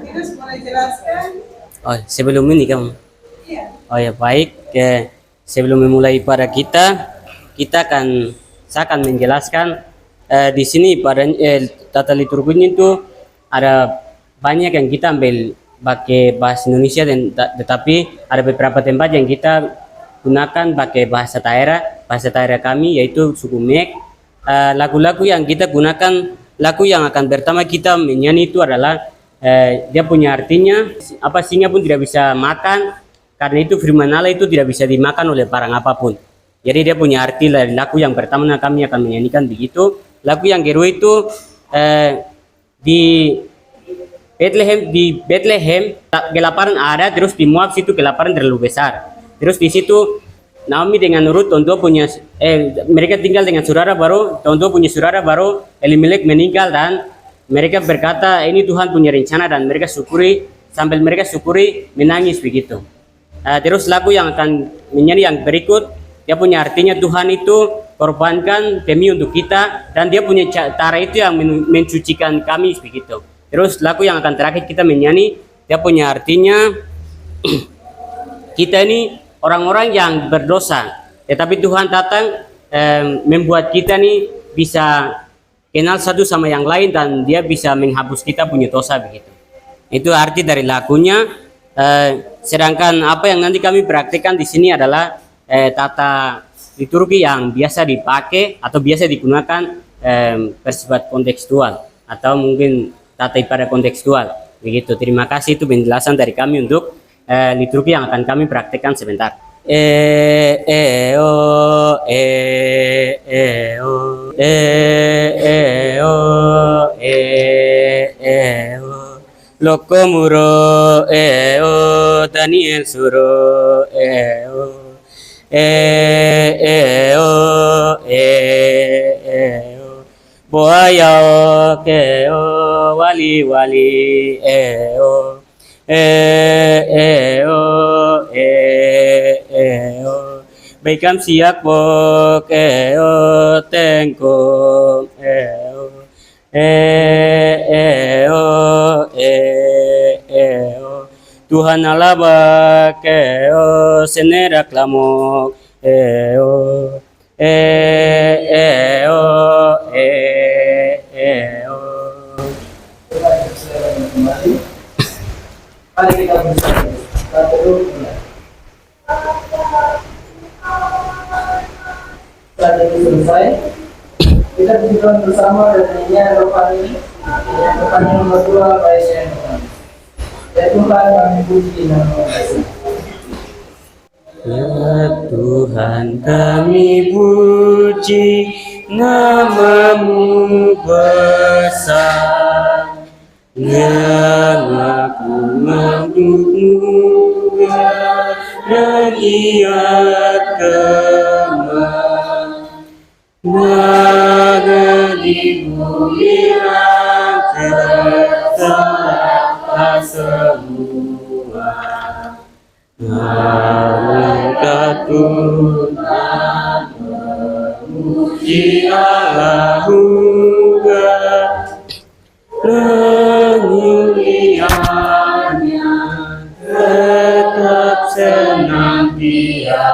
Terus boleh jelaskan? Oh, sebelum ini kamu. Iya. Oh ya baik. Sebelum memulai pada kita saya akan menjelaskan di sini pada tata liturginya itu ada banyak yang kita ambil pakai bahasa Indonesia dan tetapi ada beberapa tempat yang kita gunakan pakai bahasa daerah kami yaitu suku Mek. Lagu-lagu yang kita gunakan, lagu yang akan pertama kita menyanyi itu adalah dia punya artinya apa, singa pun tidak bisa makan karena itu firman Allah itu tidak bisa dimakan oleh barang apapun. Jadi dia punya arti dari lagu yang pertama kami akan menyanyikan begitu. Lagu yang kedua itu di Bethlehem kelaparan ada, terus di Moab situ kelaparan terlalu besar. Terus di situ Naomi dengan Ruth tentu punya mereka tinggal dengan saudara baru, tentu punya saudara baru Elimelek meninggal dan mereka berkata ini Tuhan punya rencana dan mereka syukuri, sambil mereka syukuri menangis begitu. Terus lagu yang akan menyanyi yang berikut dia punya artinya Tuhan itu korbankan demi untuk kita dan dia punya cara itu yang mencucikan kami begitu. Terus lagu yang akan terakhir kita menyanyi dia punya artinya kita ini orang-orang yang berdosa, tetapi Tuhan datang membuat kita nih bisa kenal satu sama yang lain dan dia bisa menghapus kita punya dosa begitu. Itu arti dari lagunya. Sedangkan apa yang nanti kami praktikkan di sini adalah tata liturgi yang biasa dipakai atau biasa digunakan bersifat kontekstual atau mungkin tata ibadah kontekstual begitu. Terima kasih, itu penjelasan dari kami untuk liturgi yang akan kami praktekkan sebentar. Lokomuro Daniel suro boaya wali wali Baikam siak bok tengko Tuhan Allah bak senera klamok Mari kita bersama. Saat ini selesai, kita berdoa bersama dan nyanyian rohani. Rohani nomor 2 baik yang pertama. Ya Tuhan kami puji nama-Mu. Ya Tuhan kami puji nama-Mu besar, yang aku mendukung dan ia Naga di bumi tertawa semua. Angkat Tuhan memuji Allah juga, kemuliaannya tetap senantiasa.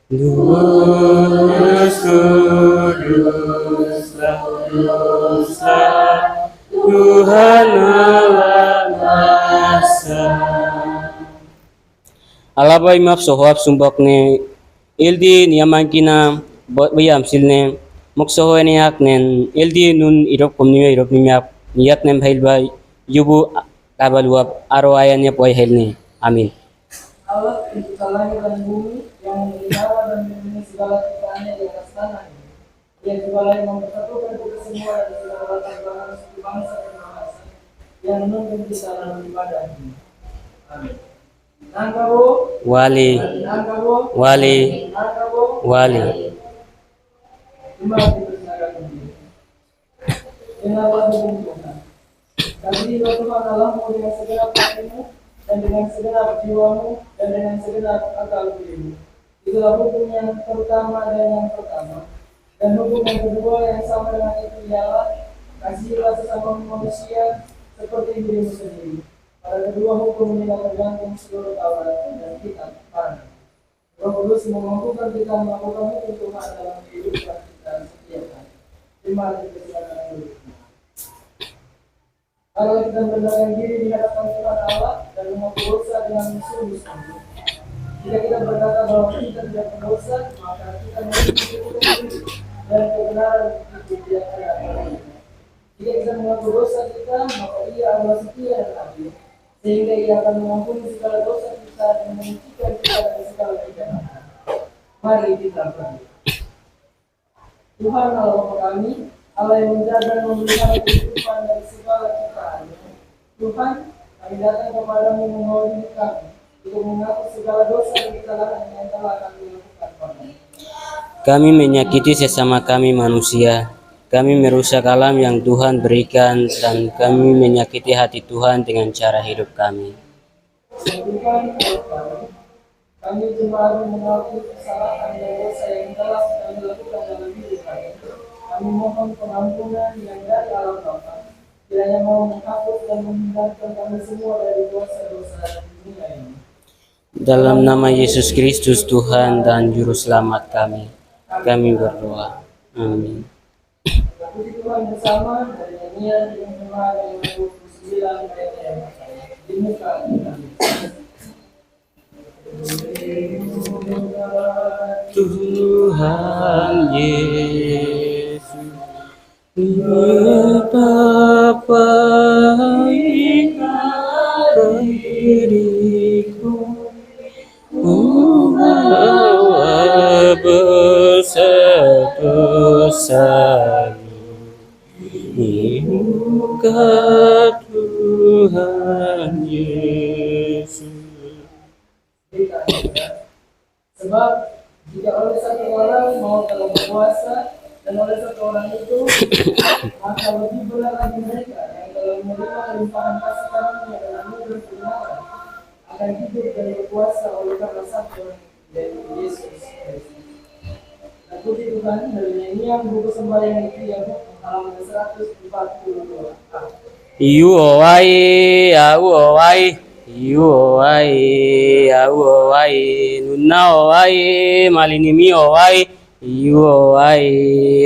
Kudus, kuduslah, kuduslah Tuhan Allah Esa. Alaba imap sohab sumbok ne ildi niyamakina bayam silne moksoho ne aknen ildi nun irop komniya irop nimyak niyat nem hail bay yubu kabaluap aro ayannya poy helne. Amin. Allah pencipta langit dan bumi yang memelihara dan melindungi segala ciptaannya di atas tanah ini. Dia juga yang mempersatukan kita semua dari segala latar belakang suku bangsa dan bahasa yang menuntun kita dalam ibadah ini. Amin. Nangkabo Wali, wali, wali. Terima kasih bersaudara ini. Kenapa dikumpulkan? Kami Tuhan Allahmu dengan segenap hatimu dan dengan segenap jiwamu dan dengan segenap akal budimu. Itulah hukum yang pertama dan yang pertama. Dan hukum yang kedua yang sama dengan itu ialah kasihilah sesama manusia seperti dirimu sendiri. Pada kedua hukum ini tergantung seluruh Taurat dan kitab Parna. Roh Kudus memampukan kita melakukan hukum Tuhan dalam kehidupan kita setiap hari. Terima kasih silakan dulu. Kalau kita merendahkan diri di hadapan Tuhan Allah dan mengaku dosa dengan sungguh-sungguh. Jika kita berkata bahwa kita tidak berdosa, maka kita memiliki diri dan kebenaran itu tidak ada pada kita. Jika kita mengaku dosa kita, maka Ia adalah setia dan adil, sehingga Ia akan mengampuni segala dosa kita dan menyucikan kita dari segala kejahatan. Mari kita berdoa. Tuhan Allah kami, Allah yang menjaga dan memelihara kehidupan dari segala ciptaan. Tuhan, kami datang kepadamu memohon kami untuk mengaku segala dosa dan kesalahan yang telah kami lakukan padamu. Kami menyakiti sesama kami manusia. Kami merusak alam yang Tuhan berikan dan kami menyakiti hati Tuhan dengan cara hidup kami. Tuhan, kami kembali mengaku kesalahan dan dosa yang telah kami lakukan dalam hidup kami. Kami mohon pengampunan yang dari Allah Bapa, kiranya mau menghapus dan menghindarkan kami semua dari dosa-dosa di dunia ini. Dalam nama Yesus Kristus Tuhan dan Juru Selamat kami berdoa. Amin. Puji Tuhan bersama dari nyanyian yang bermula yang 29 ayat yang di muka kita. Tuhan Yesus, betapa indah diriku, membawa dosa-dosamu di muka Tuhan Yesus. Sebab jika oleh satu orang mau telah berpuasa dan oleh satu orang itu, maka lebih benar lagi mereka yang telah menerima limpahan kasih karunia dan anugerah kebenaran akan hidup dan berpuasa oleh karena satu yaitu Yesus Kristus. Dan puji Tuhan dari nyanyian buku sembahyang itu yang halaman 142. Iu owai, au owai, iu owai, au owai, nuna owai, malinimi owai, iu owai,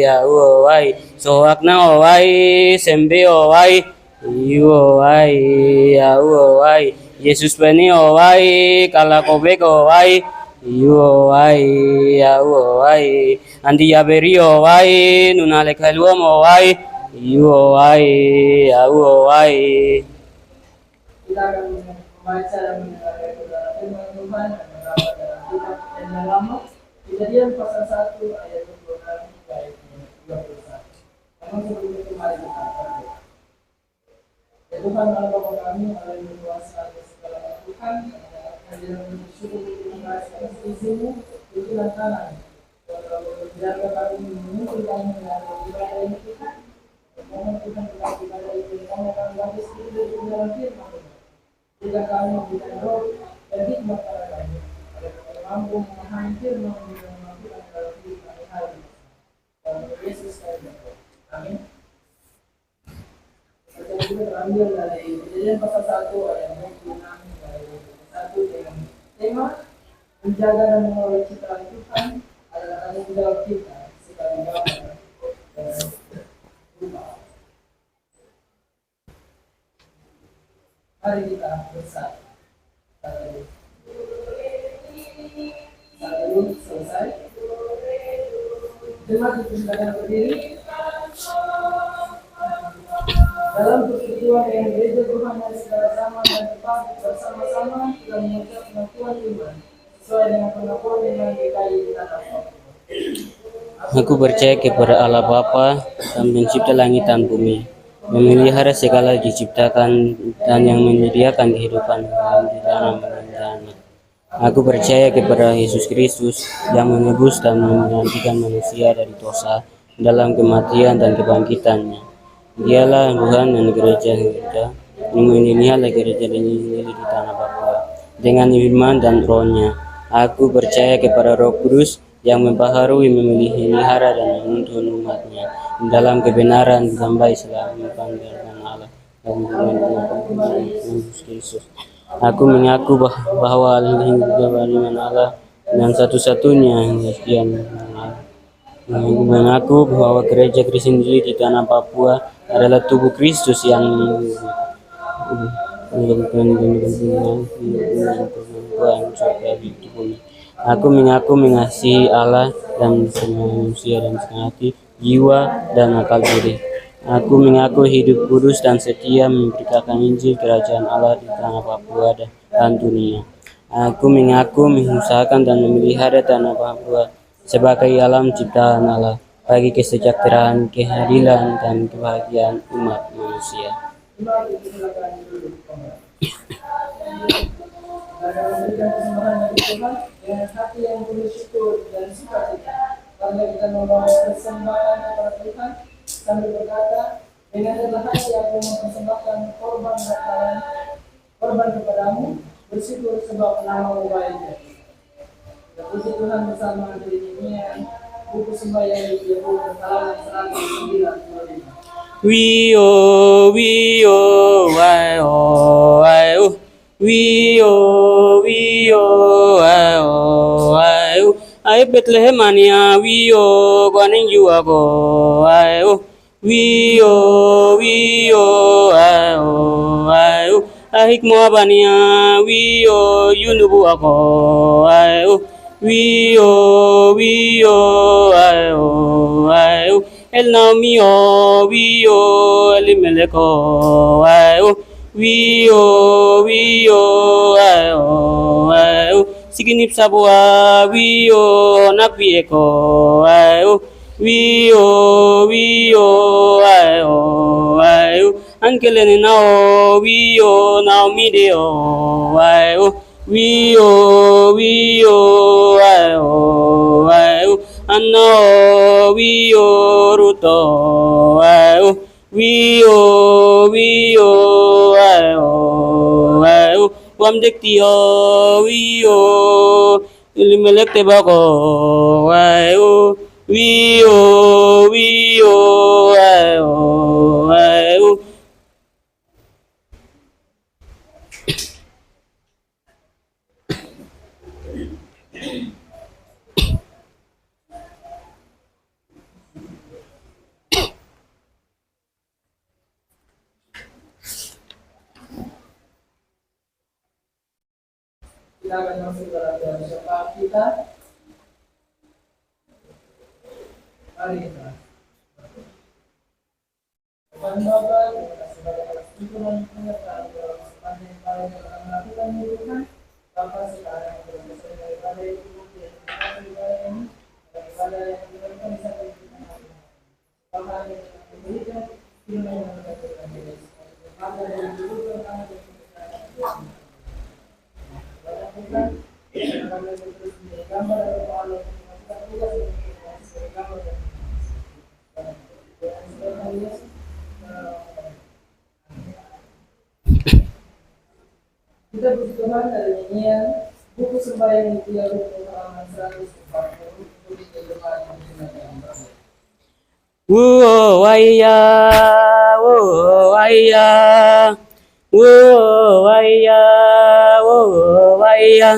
au owai, soakna owai, sembe owai, iu owai, au owai, Yesus bani owai, kalakobek owai, iu owai, au owai, andi yaberi owai, nuna lekaluam owai, iu owai, au owai. Kita akan membaca dan mendengarkan firman Tuhan dan beberapa dalam kitab yang lama. Kejadian pasal 1 ayat 26 hingga ayat 21. Namun sebelum itu mari kita berdoa. Ya Tuhan Allah Bapa kami, Allah yang berkuasa atas segala Tuhan, kami bersyukur terima kasih atas izin-Mu, tuntunan tangan. Tuhan Allah menjaga kami, menuntun kami dalam ibadah ini Tuhan. Mohon Tuhan dalam ibadah ini, kami akan belajar sedikit dari dalam firman. Jika kami memberikan roh dan hikmat pada kami, agar kami mampu memahami firman dan melakukan dalam hidup kami hari ini. Dalam Yesus kami berdoa. Amin. Kita juga terambil dari Kejadian pasal 1 ayat 26 dari 1 dengan tema menjaga dan mengelola ciptaan Tuhan adalah tanggung jawab kita sebagai bapa dan rumah. Mari kita bersatu. Satu selesai. Jemaat dipersilakan berdiri. Dalam persekutuan yang gereja Tuhan yang segala zaman dan tempat bersama-sama kita mengucap pengakuan iman sesuai dengan pengakuan iman DKI di tanah Papua. Aku percaya kepada Allah Bapa dan pencipta langit dan bumi, memelihara segala diciptakan dan yang menyediakan kehidupan di dalam bencana. Aku percaya kepada Yesus Kristus yang menebus dan menggantikan manusia dari dosa dalam kematian dan kebangkitannya. Dialah Tuhan dan gereja kita, yang meninilah gereja ini di tanah Papua dengan iman dan rohnya. Aku percaya kepada Roh Kudus yang membaharui, memelihara dan menuntun umatnya dalam kebenaran dan baik selama panggilan Allah. dan dengan Yesus Kristus. Aku mengaku bahwa firman Allah dan satu-satunya yang mengaku bahwa gereja Kristen di tanah Papua adalah tubuh Kristus yang Aku mengaku mengasihi Allah dan semua manusia dan setengah hati, jiwa, dan akal budi. Aku mengaku hidup kudus dan setia memberitakan Injil Kerajaan Allah di tanah Papua dan dunia. Aku mengaku mengusahakan dan memelihara tanah Papua sebagai alam ciptaan Allah bagi kesejahteraan, keadilan, dan kebahagiaan umat manusia. Mari silakan duduk. Dalam memberikan kesempatan bagi Tuhan dengan hati yang penuh syukur dan sukacita, karena kita membawa persembahan kepada Tuhan sambil berkata, dengan rendah hati aku mempersembahkan korban bakaran, korban kepadamu, bersyukur sebab namamu baik. Kita puji Tuhan bersama dari nyanyian buku sembahyang di Yahudi halaman 195. We oh, I oh, I oh. We oh, I oh. I Bethlehem ania, we oh, guaning you ago, I oh. We oh, I oh, I oh. Ahik mo abania, we oh, you nubu ago, I oh. We oh, I oh, I oh. El Naumio, Vio, Elimeleko, Ayo, Vio, Ayo, Siginip Sabua, Vio, Napieko, Ayo, Vio, Ayo, Ankelene Nao, Vio, Naumideo, Ayo, Vio, Ayo, Ano wio ruto ayo wio ayo wam dektio wio ilimelek tebako ayo wio ayo Kita akan masuk dalam syafaat kita. Mari kita. Tuhan Bapa, terima kasih banyak atas tuntunan penyertaan dalam kesempatan yang paling dalam melakukan Tuhan. Bapa sekarang yang berasal daripada itu yang kita ibadah ini, daripada yang diberikan sampai kita hari ini. Bapa yang memberikan firman yang mengatakan diri. Bapa yang diberikan tangan dan kita. Kita terus gambar Allah kita puji Tuhan dari nyanyian buku sembahyang di halaman 140 untuk di depan Whoa, waya, whoa, waya, whoa, waya, whoa, waya.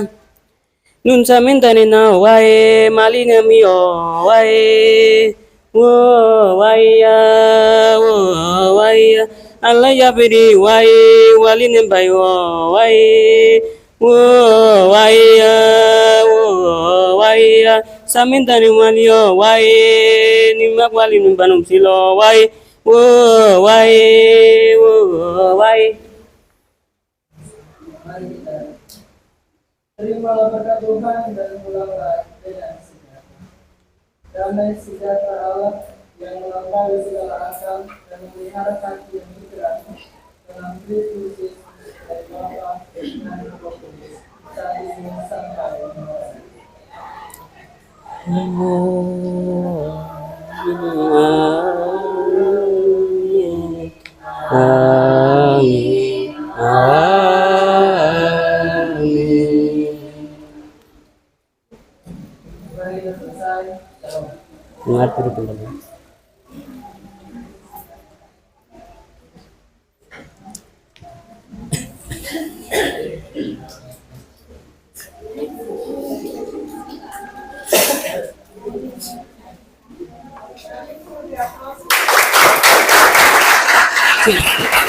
Nun samintane na wae, malinga mio wae, whoa, waya, whoa, waya. Allah ya beri wae, walin bayo wae, whoa, waya, whoa, waya. Samintane malio wae, nimak walin banum silo wae, whoa, wae, whoa, wae. Mari kita terimalah berkat Tuhan dan pulanglah dengan sejahtera. Damai sejahtera Allah yang melampaui segala akal dan memelihara hati yang bergerak dalam Kristus Yesus dari Bapa dan Roh Kudus saat ini sampai masa. Amin. Mari kita selesai. Shalom. Mengatur Cik.